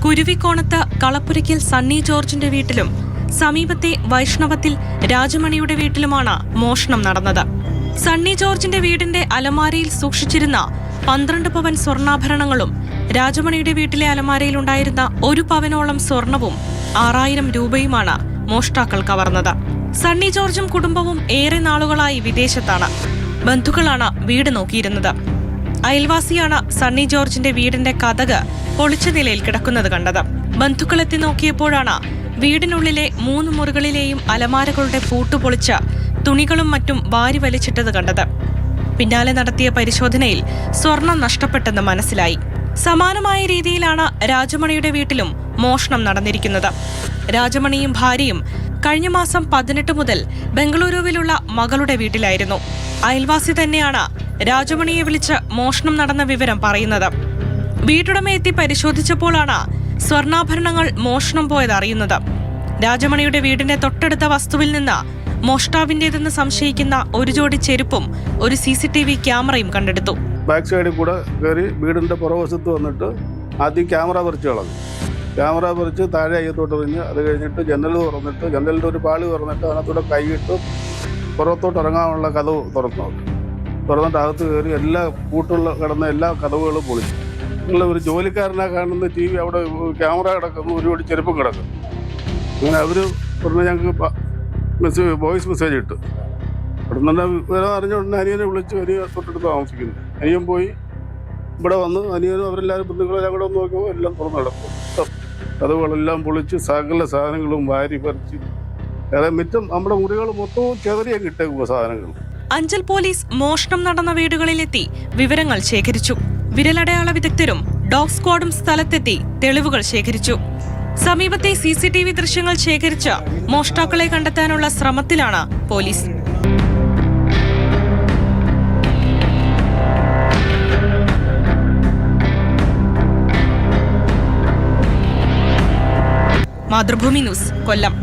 കുരുവിക്കോണത്ത് കളപ്പുരയ്ക്കൽ സണ്ണി ജോർജിന്റെ വീട്ടിലും സമീപത്തെ വൈഷ്ണവത്തിൽ രാജമണിയുടെ വീട്ടിലുമാണ് മോഷണം നടന്നത്. സണ്ണി ജോർജിന്റെ വീടിന്റെ അലമാരയിൽ സൂക്ഷിച്ചിരുന്ന 12 പവൻ സ്വർണ്ണാഭരണങ്ങളും രാജമണിയുടെ വീട്ടിലെ അലമാരയിലുണ്ടായിരുന്ന 1 പവനോളം സ്വർണവും 6000 രൂപയുമാണ് മോഷ്ടാക്കൾ കവർന്നത്. സണ്ണി ജോർജും കുടുംബവും ഏറെ നാളുകളായി വിദേശത്താണ്. ബന്ധുക്കളാണ് വീട് നോക്കിയിരുന്നത്. അയൽവാസിയാണ് സണ്ണി ജോർജിന്റെ വീടിന്റെ കതക് പൊളിച്ച നിലയിൽ കിടക്കുന്നത് കണ്ടത്. ബന്ധുക്കളെത്തി നോക്കിയപ്പോഴാണ് വീടിനുള്ളിലെ 3 മുറികളിലെയും അലമാരകളുടെ പൂട്ടുപൊളിച്ച് തുണികളും മറ്റും വാരി വലിച്ചിട്ടത് കണ്ടത്. പിന്നാലെ നടത്തിയ പരിശോധനയിൽ സ്വർണം നഷ്ടപ്പെട്ടെന്ന് മനസ്സിലായി. സമാനമായ രീതിയിലാണ് രാജമണിയുടെ വീട്ടിലും മോഷണം നടന്നിരിക്കുന്നത്. രാജമണിയും ഭാര്യയും കഴിഞ്ഞ മാസം 18 മുതൽ ബംഗളൂരുവിലുള്ള മകളുടെ വീട്ടിലായിരുന്നു. അയൽവാസി തന്നെയാണ് രാജമണിയെ വിളിച്ച് മോഷണം നടന്ന വിവരം പറയുന്നത്. വീട്ടുടമ എത്തി പരിശോധിച്ചപ്പോഴാണ് സ്വർണ്ണാഭരണങ്ങൾ മോഷണം പോയതറിയുന്നത്. രാജമണിയുടെ വീടിന്റെ തൊട്ടടുത്ത വസ്തുവിൽ നിന്ന് മോഷ്ടാവിന്റേതെന്ന് സംശയിക്കുന്ന ഒരു ജോഡി ചെരുപ്പും ഒരു CCTV ക്യാമറയും കണ്ടെടുത്തു. ബാക്ക് സൈഡിൽ കൂടെ കയറി വീടിന്റെ പുറവശത്ത് വന്നിട്ട് ആദ്യം ക്യാമറ പറിച്ച് കളഞ്ഞു. ക്യാമറ പറിച്ച് താഴെ അയ്യത്തോട്ട് എറിഞ്ഞ് അത് കഴിഞ്ഞിട്ട് ജനൽ തുറന്നിട്ട് ജനലിൻ്റെ ഒരു പാളി തുറന്നിട്ട് അതിനകത്തൂടെ കൈയിട്ട് പുറത്തോട്ട് ഇറങ്ങാനുള്ള കതവ് തുറന്നിട്ട് അകത്ത് കയറി എല്ലാ പൂട്ടുള്ള കിടന്ന എല്ലാ കതവുകളും പൊളിച്ചു. നിങ്ങളുടെ ഒരു ജോലിക്കാരനെ കാണുന്ന TV അവിടെ ക്യാമറ കിടക്കുന്നു, ഒരുപാട് ചെരുപ്പും കിടക്കും. അങ്ങനെ അവർ പറഞ്ഞാൽ ഞങ്ങൾക്ക് വോയിസ് മെസ്സേജ് ഇട്ടു. അവിടെ നിന്ന് വിവരം അറിഞ്ഞുകൊണ്ട് അനിയനെ വിളിച്ചു. അനിയൻ തൊട്ടടുത്ത് താമസിക്കുന്നു. അനിയൻ പോയി ഇവിടെ വന്ന് അനിയനും അവരെല്ലാവരും ബന്ധുക്കളെല്ലാം കൂടെ ഒന്ന് നോക്കുമ്പോൾ എല്ലാം തുറന്നു കിടക്കും. കതവുകളെല്ലാം പൊളിച്ച് സകല സാധനങ്ങളും വാരി പറിച്ച് മിറ്റം നമ്മുടെ മുറികൾ മൊത്തവും ചെതറിയാൻ കിട്ടേക്കുക സാധനങ്ങൾ. അഞ്ചൽ പോലീസ് മോഷണം നടന്ന വീടുകളിലെത്തി വിവരങ്ങൾ ശേഖരിച്ചു. വിരലടയാള വിദഗ്ധരും ഡോഗ് സ്ക്വാഡും സ്ഥലത്തെത്തി തെളിവുകൾ ശേഖരിച്ചു. സമീപത്തെ CCTV ദൃശ്യങ്ങൾ ശേഖരിച്ച് മോഷ്ടാക്കളെ കണ്ടെത്താനുള്ള ശ്രമത്തിലാണ് പോലീസ്. മാതൃഭൂമി ന്യൂസ്, കൊല്ലം.